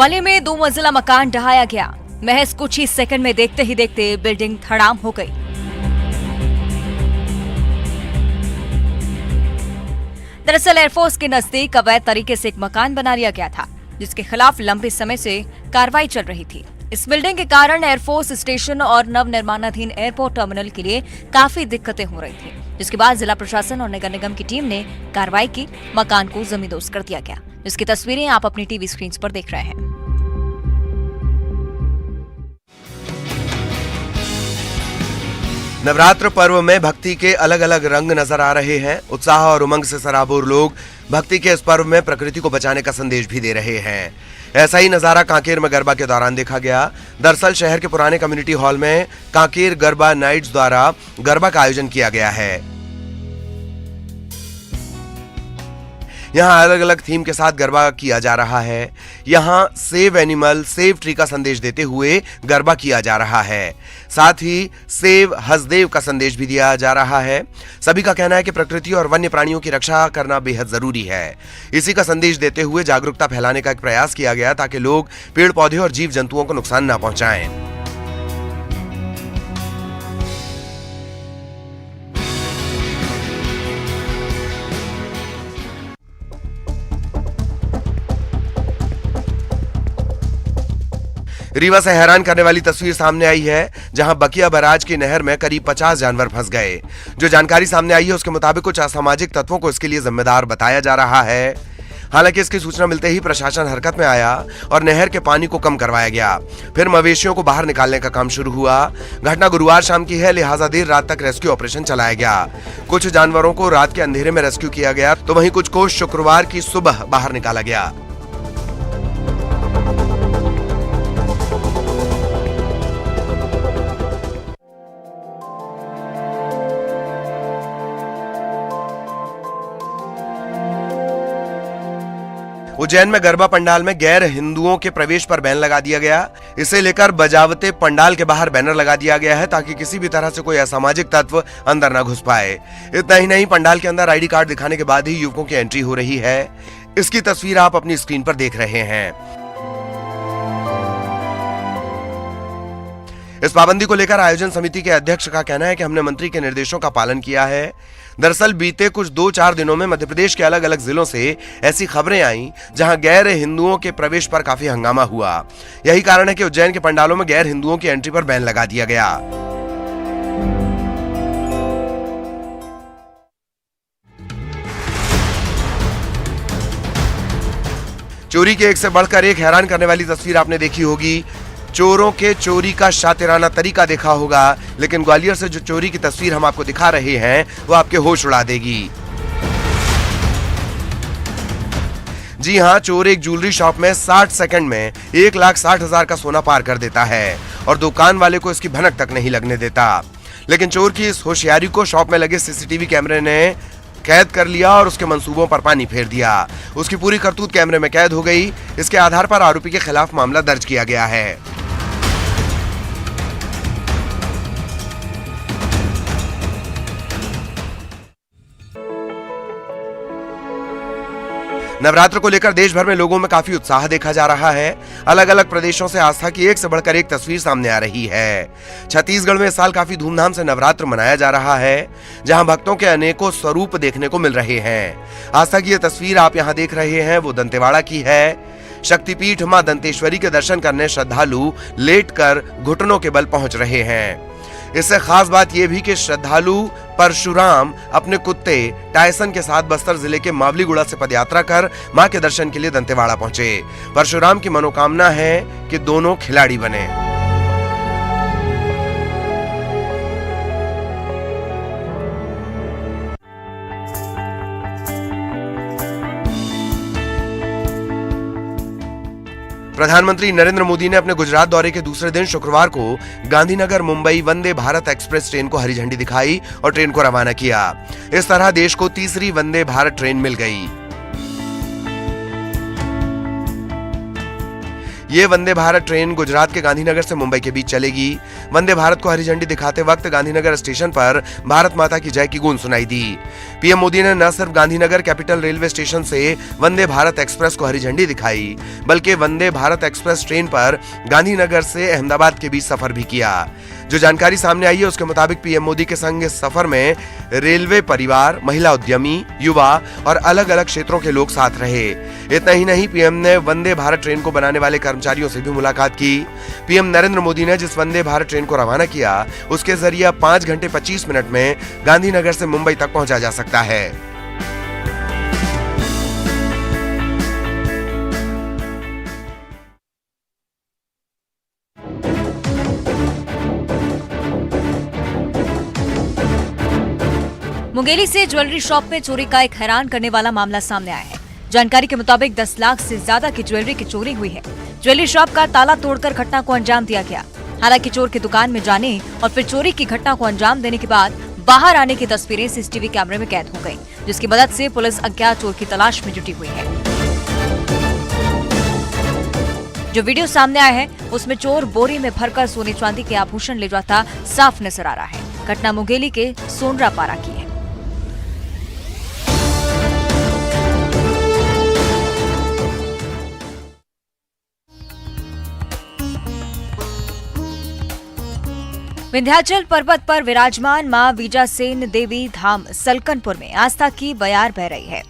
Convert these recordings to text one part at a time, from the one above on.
ग्वालियर में 2 मंजिला मकान ढहाया गया। महज कुछ ही सेकंड में देखते ही देखते बिल्डिंग धड़ाम हो गई। दरअसल एयरफोर्स के नजदीक अवैध तरीके से एक मकान बना लिया गया था, जिसके खिलाफ लंबे समय से कार्रवाई चल रही थी। इस बिल्डिंग के कारण एयरफोर्स स्टेशन और नव निर्माणाधीन एयरपोर्ट टर्मिनल के लिए काफी दिक्कतें हो रही थी, जिसके बाद जिला प्रशासन और नगर निगम की टीम ने कार्रवाई की। मकान को जमींदोज कर दिया गया, जिसकी तस्वीरें आप अपनी टीवी स्क्रीन पर देख रहे हैं। नवरात्र पर्व में भक्ति के अलग अलग रंग नजर आ रहे हैं। उत्साह और उमंग से सराबोर लोग भक्ति के इस पर्व में प्रकृति को बचाने का संदेश भी दे रहे हैं। ऐसा ही नजारा कांकेर में गरबा के दौरान देखा गया। दरअसल शहर के पुराने कम्युनिटी हॉल में कांकेर गरबा नाइट्स द्वारा गरबा का आयोजन किया गया है। यहाँ अलग अलग थीम के साथ गरबा किया जा रहा है। यहाँ सेव एनिमल सेव ट्री का संदेश देते हुए गरबा किया जा रहा है। साथ ही सेव हसदेव का संदेश भी दिया जा रहा है। सभी का कहना है कि प्रकृति और वन्य प्राणियों की रक्षा करना बेहद जरूरी है। इसी का संदेश देते हुए जागरूकता फैलाने का एक प्रयास किया गया ताकि लोग पेड़ पौधे और जीव जंतुओं को नुकसान न पहुंचाएं। रीवा से हैरान करने वाली तस्वीर सामने आई है, जहां बकिया बराज की नहर में करीब 50 जानवर फंस गए। जो जानकारी सामने आई है उसके मुताबिक कुछ असामाजिक तत्वों को इसके लिए जिम्मेदार बताया जा रहा है। हालांकि इसकी सूचना मिलते ही प्रशासन हरकत में आया और नहर के पानी को कम करवाया गया। फिर मवेशियों को बाहर निकालने का काम शुरू हुआ। घटना गुरुवार शाम की है, लिहाजा देर रात तक रेस्क्यू ऑपरेशन चलाया गया। कुछ जानवरों को रात के अंधेरे में रेस्क्यू किया गया, तो वहीं कुछ को शुक्रवार की सुबह बाहर निकाला गया। उज्जैन में गरबा पंडाल में गैर हिंदुओं के प्रवेश पर बैन लगा दिया गया। इसे लेकर बजावते पंडाल के बाहर बैनर लगा दिया गया है ताकि किसी भी तरह से कोई असामाजिक तत्व अंदर न घुस पाए। इतना ही नहीं, पंडाल के अंदर आईडी कार्ड दिखाने के बाद ही युवकों की एंट्री हो रही है। इसकी तस्वीर आप अपनी स्क्रीन पर देख रहे हैं। इस पाबंदी को लेकर आयोजन समिति के अध्यक्ष का कहना है कि हमने मंत्री के निर्देशों का पालन किया है। दरअसल बीते कुछ 2-4 दिनों में मध्य प्रदेश के अलग अलग जिलों से ऐसी खबरें आईं जहां गैर हिंदुओं के प्रवेश पर काफी हंगामा हुआ। यही कारण है कि उज्जैन के पंडालों में गैर हिंदुओं की एंट्री पर बैन लगा दिया गया। चोरी के एक से बढ़कर एक हैरान करने वाली तस्वीर आपने देखी होगी। चोरों के चोरी का शातिराना तरीका देखा होगा, लेकिन ग्वालियर से जो चोरी की तस्वीर हम आपको दिखा रहे हैं वो आपके होश उड़ा देगी। जी हां, चोर एक ज्वेलरी शॉप में 60 सेकंड में 1,60,000 का सोना पार कर देता है और दुकान वाले को इसकी भनक तक नहीं लगने देता। लेकिन चोर की इस होशियारी को शॉप में लगे सीसीटीवी कैमरे ने कैद कर लिया और उसके मंसूबों पर पानी फेर दिया। उसकी पूरी करतूत कैमरे में कैद हो गई। इसके आधार पर आरोपी के खिलाफ मामला दर्ज किया गया है। नवरात्र को लेकर देश भर में लोगों में काफी उत्साह देखा जा रहा है। अलग अलग प्रदेशों से आस्था की एक से बढ़कर एक तस्वीर सामने आ रही है। छत्तीसगढ़ में इस साल काफी धूमधाम से नवरात्र मनाया जा रहा है, जहां भक्तों के अनेकों स्वरूप देखने को मिल रहे हैं। आस्था की यह तस्वीर आप यहां देख रहे हैं वो दंतेवाड़ा की है। शक्तिपीठ मां दंतेश्वरी के दर्शन करने श्रद्धालु लेटकर घुटनों के बल पहुंच रहे हैं। इससे खास बात यह भी कि श्रद्धालु परशुराम अपने कुत्ते टायसन के साथ बस्तर जिले के मावलीगुड़ा से पदयात्रा कर मां के दर्शन के लिए दंतेवाड़ा पहुंचे। परशुराम की मनोकामना है कि दोनों खिलाड़ी बने। प्रधानमंत्री नरेंद्र मोदी ने अपने गुजरात दौरे के दूसरे दिन शुक्रवार को गांधीनगर मुंबई वंदे भारत एक्सप्रेस ट्रेन को हरी झंडी दिखाई और ट्रेन को रवाना किया। इस तरह देश को तीसरी वंदे भारत ट्रेन मिल गई। ये वंदे भारत ट्रेन गुजरात के गांधीनगर से मुंबई के बीच चलेगी। वंदे भारत को हरी झंडी दिखाते वक्त गांधीनगर स्टेशन पर भारत माता की जय की गूंज सुनाई दी। पीएम मोदी ने न सिर्फ गांधीनगर कैपिटल रेलवे स्टेशन से वंदे भारत एक्सप्रेस को हरी झंडी दिखाई, बल्कि वंदे भारत एक्सप्रेस ट्रेन पर गांधीनगर से अहमदाबाद के बीच सफर भी किया। जो जानकारी सामने आई है उसके मुताबिक पीएम मोदी के संग इस सफर में रेलवे परिवार, महिला उद्यमी, युवा और अलग अलग क्षेत्रों के लोग साथ रहे। इतना ही नहीं, पीएम ने वंदे भारत ट्रेन को बनाने वाले कर्मचारियों से भी मुलाकात की। पीएम नरेंद्र मोदी ने जिस वंदे भारत ट्रेन को रवाना किया उसके जरिए 5 घंटे 25 मिनट में गांधीनगर से मुंबई तक पहुंचा जा सकता है। मुंगेली से ज्वेलरी शॉप में चोरी का एक हैरान करने वाला मामला सामने आया है। जानकारी के मुताबिक 10 लाख से ज्यादा की ज्वेलरी की चोरी हुई है। ज्वेलरी शॉप का ताला तोड़कर घटना को अंजाम दिया गया। हालांकि चोर की दुकान में जाने और फिर चोरी की घटना को अंजाम देने के बाद बाहर आने की तस्वीरें सीसीटीवी कैमरे में कैद हो गयी, जिसकी मदद से पुलिस अज्ञात चोर की तलाश में जुटी हुई है। जो वीडियो सामने आया है उसमें चोर बोरी में भरकर सोने चांदी के आभूषण ले जाता साफ नजर आ रहा है। घटना मुंगेली के सोनरा पारा की है। विंध्याचल पर्वत पर विराजमान मां बीजासेन देवी धाम सलकनपुर में आस्था की बयार बह रही है।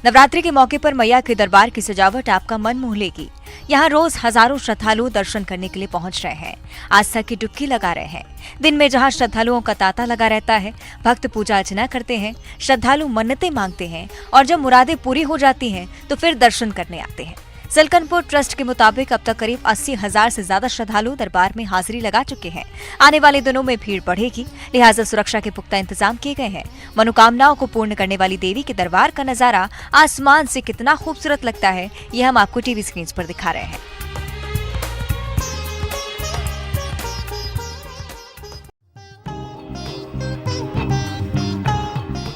नवरात्रि के मौके पर मैया के दरबार की सजावट आपका मन मोह लेगी। यहाँ रोज हजारों श्रद्धालु दर्शन करने के लिए पहुंच रहे हैं, आस्था की डुबकी लगा रहे हैं। दिन में जहाँ श्रद्धालुओं का तांता लगा रहता है, भक्त पूजा अर्चना करते हैं, श्रद्धालु मन्नतें मांगते हैं और जब मुरादें पूरी हो जाती हैं तो फिर दर्शन करने आते हैं। सलकनपुर ट्रस्ट के मुताबिक अब तक करीब 80,000 से ज्यादा श्रद्धालु दरबार में हाजिरी लगा चुके हैं। आने वाले दिनों में भीड़ बढ़ेगी, लिहाजा सुरक्षा के पुख्ता इंतजाम किए गए हैं। मनोकामनाओं को पूर्ण करने वाली देवी के दरबार का नजारा आसमान से कितना खूबसूरत लगता है, ये हम आपको टीवी स्क्रीन पर दिखा रहे हैं।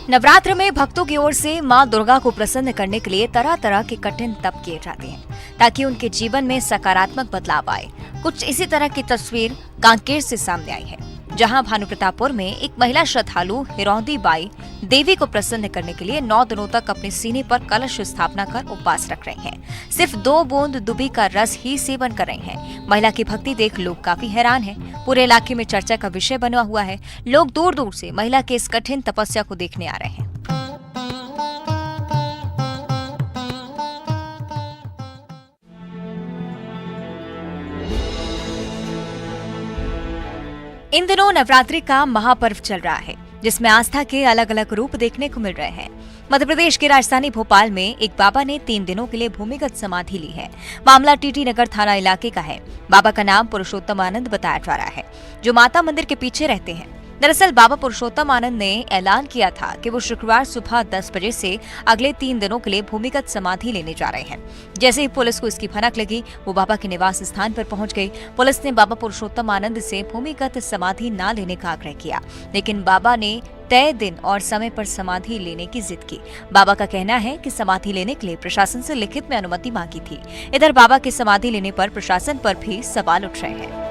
नवरात्र में भक्तों की ओर से मां दुर्गा को प्रसन्न करने के लिए तरह तरह के कठिन तप किए जाते हैं ताकि उनके जीवन में सकारात्मक बदलाव आए। कुछ इसी तरह की तस्वीर कांकेर से सामने आई है, जहां भानुप्रतापुर में एक महिला श्रद्धालु हिरौंदी बाई देवी को प्रसन्न करने के लिए 9 दिनों तक अपने सीने पर कलश स्थापना कर उपवास रख रही हैं। सिर्फ 2 बूंद दुबी का रस ही सेवन कर रही हैं। महिला की भक्ति देख लोग काफी हैरान हैं। पूरे इलाके में चर्चा का विषय बना हुआ है। लोग दूर दूर से महिला के इस कठिन तपस्या को देखने आ रहे हैं। इन दिनों नवरात्रि का महापर्व चल रहा है, जिसमें आस्था के अलग अलग रूप देखने को मिल रहे हैं। मध्य प्रदेश की राजधानी भोपाल में एक बाबा ने 3 दिनों के लिए भूमिगत समाधि ली है। मामला टीटी नगर थाना इलाके का है। बाबा का नाम पुरुषोत्तम आनंद बताया जा रहा है, जो माता मंदिर के पीछे रहते हैं। दरअसल बाबा पुरुषोत्तम आनंद ने ऐलान किया था कि वो शुक्रवार सुबह 10 बजे से अगले 3 दिनों के लिए भूमिगत समाधि लेने जा रहे हैं। जैसे ही पुलिस को इसकी भनक लगी, वो बाबा के निवास स्थान पर पहुंच गई। पुलिस ने बाबा पुरुषोत्तम आनंद से भूमिगत समाधि न लेने का आग्रह किया, लेकिन बाबा ने तय दिन और समय पर समाधि लेने की जिद की। बाबा का कहना है कि समाधि लेने के लिए प्रशासन से लिखित में अनुमति मांगी थी। इधर बाबा की समाधि लेने पर प्रशासन पर भी सवाल उठ रहे हैं।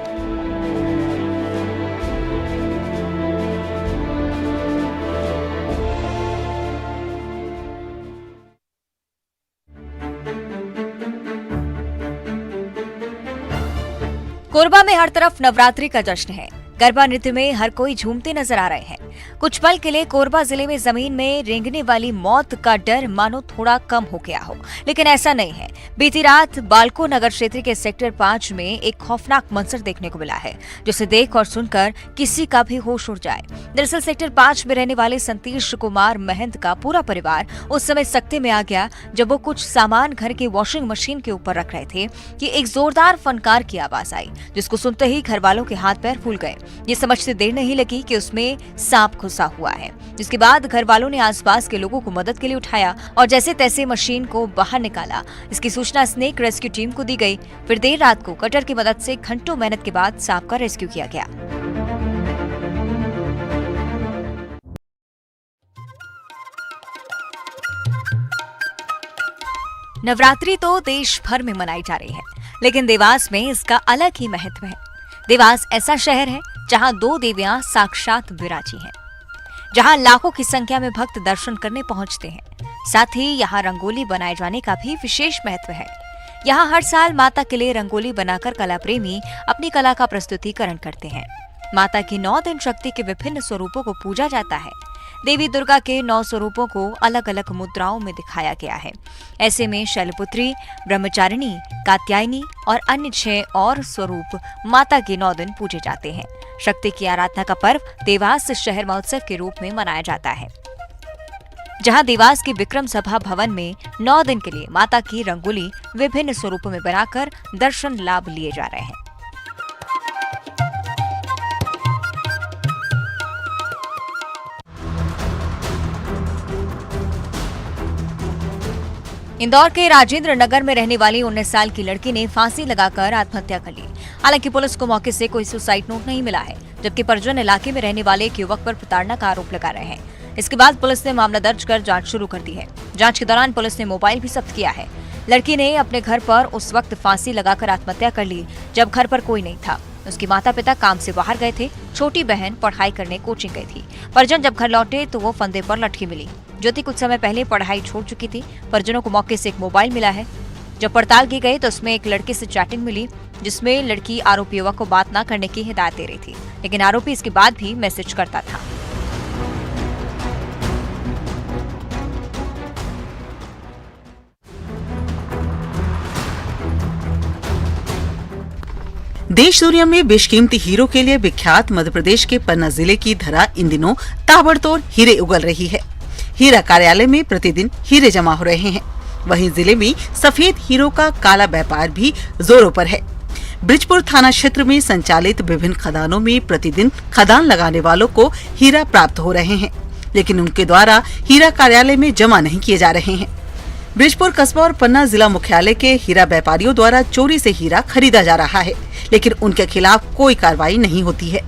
कोरबा में हर तरफ नवरात्रि का जश्न है। गरबा नृत्य में हर कोई झूमते नजर आ रहे हैं। कुछ पल के लिए कोरबा जिले में जमीन में रेंगने वाली मौत का डर मानो थोड़ा कम हो गया हो, लेकिन ऐसा नहीं है। बीती रात बाल्को नगर क्षेत्र के सेक्टर 5 में एक खौफनाक मंजर देखने को मिला है, जिसे देख और सुनकर किसी का भी होश उड़ जाए। दरअसल सेक्टर 5 में रहने वाले संतीश कुमार महंत का पूरा परिवार उस समय सकते में आ गया जब वो कुछ सामान घर की वॉशिंग मशीन के ऊपर रख रहे थे कि एक जोरदार फनकार की आवाज आई, जिसको सुनते ही घर वालों के हाथ पैर फूल गए। ये समझते देर नहीं लगी कि उसमें सांप घुसा हुआ है। जिसके बाद घर वालों ने आसपास के लोगों को मदद के लिए उठाया और जैसे तैसे मशीन को बाहर निकाला। इसकी सूचना स्नेक रेस्क्यू टीम को दी गई। फिर देर रात को कटर की मदद से घंटों मेहनत के बाद सांप का रेस्क्यू किया गया। नवरात्रि तो देश भर में मनाई जा रही है, लेकिन देवास में इसका अलग ही महत्व है। देवास ऐसा शहर है जहां 2 देवियां साक्षात विराजी हैं, जहां लाखों की संख्या में भक्त दर्शन करने पहुंचते हैं। साथ ही यहाँ रंगोली बनाए जाने का भी विशेष महत्व है। यहाँ हर साल माता के लिए रंगोली बनाकर कला प्रेमी अपनी कला का प्रस्तुतिकरण करते हैं। माता की 9 दिन शक्ति के विभिन्न स्वरूपों को पूजा जाता है। देवी दुर्गा के 9 स्वरूपों को अलग अलग मुद्राओं में दिखाया गया है। ऐसे में शैलपुत्री, ब्रह्मचारिणी, कात्यायनी और अन्य 6 और स्वरूप माता के 9 दिन पूजे जाते हैं। शक्ति की आराधना का पर्व देवास शहर महोत्सव के रूप में मनाया जाता है, जहां देवास के विक्रम सभा भवन में 9 दिन के लिए माता की रंगोली विभिन्न स्वरूपों में बनाकर दर्शन लाभ लिए जा रहे हैं। इंदौर के राजेंद्र नगर में रहने वाली 19 साल की लड़की ने फांसी लगाकर आत्महत्या कर ली। हालांकि पुलिस को मौके से कोई सुसाइड नोट नहीं मिला है, जबकि परिजन इलाके में रहने वाले एक युवक पर प्रताड़ना का आरोप लगा रहे हैं। इसके बाद पुलिस ने मामला दर्ज कर जांच शुरू कर दी है। जांच के दौरान पुलिस ने मोबाइल भी जब्त किया है। लड़की ने अपने घर पर उस वक्त फांसी लगाकर आत्महत्या कर ली जब घर पर कोई नहीं था। उसके माता पिता काम से बाहर गए थे, छोटी बहन पढ़ाई करने कोचिंग गई थी। परिजन जब घर लौटे तो वो फंदे पर लटकी मिली। ज्योति कुछ समय पहले पढ़ाई छोड़ चुकी थी। परिजनों को मौके से एक मोबाइल मिला है। जब पड़ताल की गई तो उसमें एक लड़के से चैटिंग मिली, जिसमें लड़की आरोपी युवक को बात न करने की हिदायत दे रही थी, लेकिन आरोपी इसके बाद भी मैसेज करता था। देश दुनिया में बेशकीमती हीरो के लिए विख्यात मध्य प्रदेश के पन्ना जिले की धरा इन दिनों ताबड़तोड़ हीरे उगल रही है। हीरा कार्यालय में प्रतिदिन हीरे जमा हो रहे हैं। वहीं जिले में सफेद हीरो का काला व्यापार भी जोरों पर है। ब्रिजपुर थाना क्षेत्र में संचालित विभिन्न खदानों में प्रतिदिन खदान लगाने वालों को हीरा प्राप्त हो रहे हैं, लेकिन उनके द्वारा हीरा कार्यालय में जमा नहीं किए जा रहे हैं। ब्रिजपुर कस्बा और पन्ना जिला मुख्यालय के हीरा व्यापारियों द्वारा चोरी से हीरा खरीदा जा रहा है, लेकिन उनके खिलाफ कोई कार्रवाई नहीं होती है।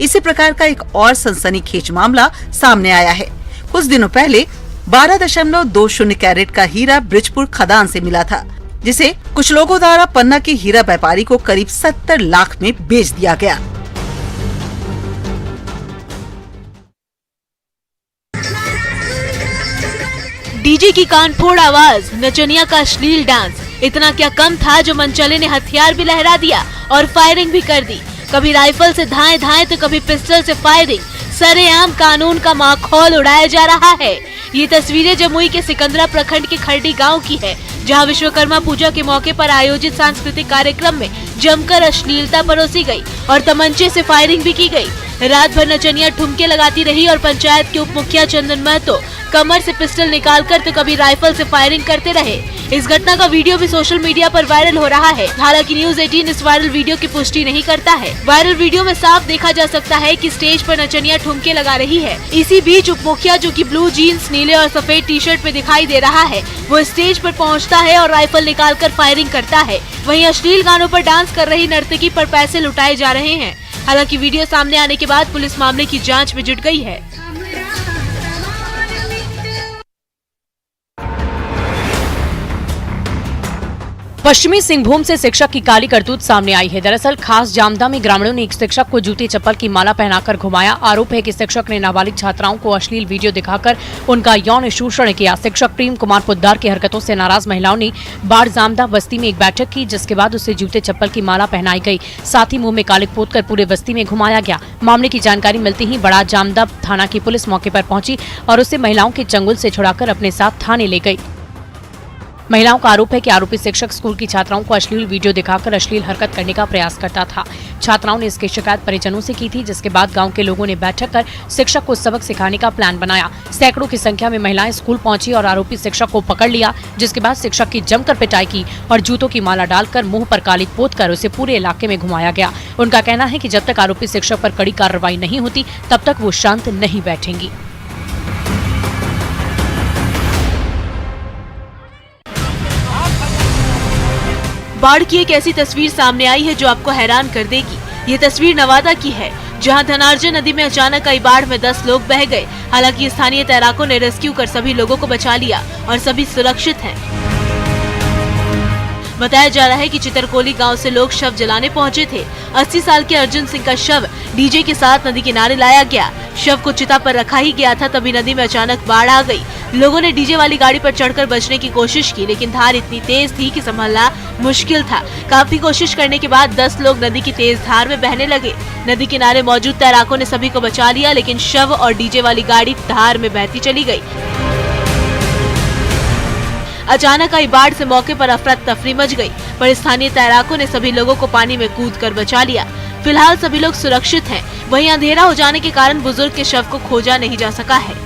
इसी प्रकार का एक और सनसनीखेज मामला सामने आया है। कुछ दिनों पहले 12.20 कैरेट का हीरा ब्रिजपुर खदान से मिला था, जिसे कुछ लोगों द्वारा पन्ना के हीरा व्यापारी को करीब 70 लाख में बेच दिया गया। डीजे की कानफोड़ आवाज, नचनिया का अश्लील डांस, इतना क्या कम था जो मनचले ने हथियार भी लहरा दिया और फायरिंग भी कर दी। कभी राइफल से धाएं धाएं तो कभी पिस्टल से फायरिंग। सरेआम कानून का माखौल उड़ाया जा रहा है। ये तस्वीरें जमुई के सिकंदरा प्रखंड के खरडी गांव की है, जहां विश्वकर्मा पूजा के मौके पर आयोजित सांस्कृतिक कार्यक्रम में जमकर अश्लीलता परोसी गई और तमंचे से फायरिंग भी की गई। रात भर नचनिया ठुमके लगाती रही और पंचायत के उप मुखिया चंदन महतो कमर से पिस्टल निकालकर तो कभी राइफल से फायरिंग करते रहे। इस घटना का वीडियो भी सोशल मीडिया पर वायरल हो रहा है। हालांकि न्यूज़ 18 इस वायरल वीडियो की पुष्टि नहीं करता है। वायरल वीडियो में साफ देखा जा सकता है कि स्टेज पर नचनिया ठुमके लगा रही है। इसी बीच उप मुखिया, जो कि ब्लू जीन्स, नीले और सफेद टी शर्ट में दिखाई दे रहा है, वो स्टेज पर पहुंचता है और राइफल निकालकर फायरिंग करता है। वहीं अश्लील गानों पर डांस कर रही नर्तकी पर पैसे लुटाए जा रहे हैं। हालांकि वीडियो सामने आने के बाद पुलिस मामले की जांच में जुट गई है। पश्चिमी सिंहभूम से शिक्षक की काली करतूत सामने आई है। दरअसल खास जामदा में ग्रामीणों ने एक शिक्षक को जूते चप्पल की माला पहनाकर घुमाया। आरोप है कि शिक्षक ने नाबालिग छात्राओं को अश्लील वीडियो दिखाकर उनका यौन शोषण किया। शिक्षक प्रेम कुमार पोद्दार की हरकतों से नाराज महिलाओं ने बाढ़ जामदा बस्ती में एक बैठक की, जिसके बाद उसे जूते चप्पल की माला पहनाई गई। साथ ही मुंह में कालिक पोतकर पूरे बस्ती में घुमाया गया। मामले की जानकारी मिलते ही बड़ा जामदा थाना की पुलिस मौके पर पहुंची और उसे महिलाओं के चंगुल से छुड़ाकर अपने साथ थाने ले गई। महिलाओं का आरोप है कि आरोपी शिक्षक स्कूल की छात्राओं को अश्लील वीडियो दिखाकर अश्लील हरकत करने का प्रयास करता था। छात्राओं ने इसकी शिकायत परिजनों से की थी, जिसके बाद गांव के लोगों ने बैठक कर शिक्षक को सबक सिखाने का प्लान बनाया। सैकड़ों की संख्या में महिलाएं स्कूल पहुंची और आरोपी शिक्षक को पकड़ लिया, जिसके बाद शिक्षक की जमकर पिटाई की और जूतों की माला डालकर मुंह पर कालिक पोतकर उसे पूरे इलाके में घुमाया गया। उनका कहना है कि जब तक आरोपी शिक्षक पर कड़ी कार्रवाई नहीं होती, तब तक वो शांत नहीं बैठेंगी। बाढ़ की एक ऐसी तस्वीर सामने आई है जो आपको हैरान कर देगी। ये तस्वीर नवादा की है, जहां धनार्जय नदी में अचानक आई बाढ़ में 10 लोग बह गए। हालांकि स्थानीय तैराकों ने रेस्क्यू कर सभी लोगों को बचा लिया और सभी सुरक्षित हैं। बताया जा रहा है कि चितरकोली गांव से लोग शव जलाने पहुंचे थे। 80 साल के अर्जुन सिंह का शव डीजे के साथ नदी किनारे लाया गया। शव को चिता पर रखा ही गया था, तभी नदी में अचानक बाढ़ आ गई। लोगों ने डीजे वाली गाड़ी पर चढ़कर बचने की कोशिश की, लेकिन धार इतनी तेज थी कि संभलना मुश्किल था। काफी कोशिश करने के बाद 10 लोग नदी की तेज धार में बहने लगे। नदी किनारे मौजूद तैराकों ने सभी को बचा लिया, लेकिन शव और डीजे वाली गाड़ी धार में बहती चली गई। अचानक आई बाढ़ से मौके पर अफरा तफरी मच गई, पर स्थानीय तैराकों ने सभी लोगों को पानी में कूदकर बचा लिया। फिलहाल सभी लोग सुरक्षित हैं। वहीं अंधेरा हो जाने के कारण बुजुर्ग के शव को खोजा नहीं जा सका है।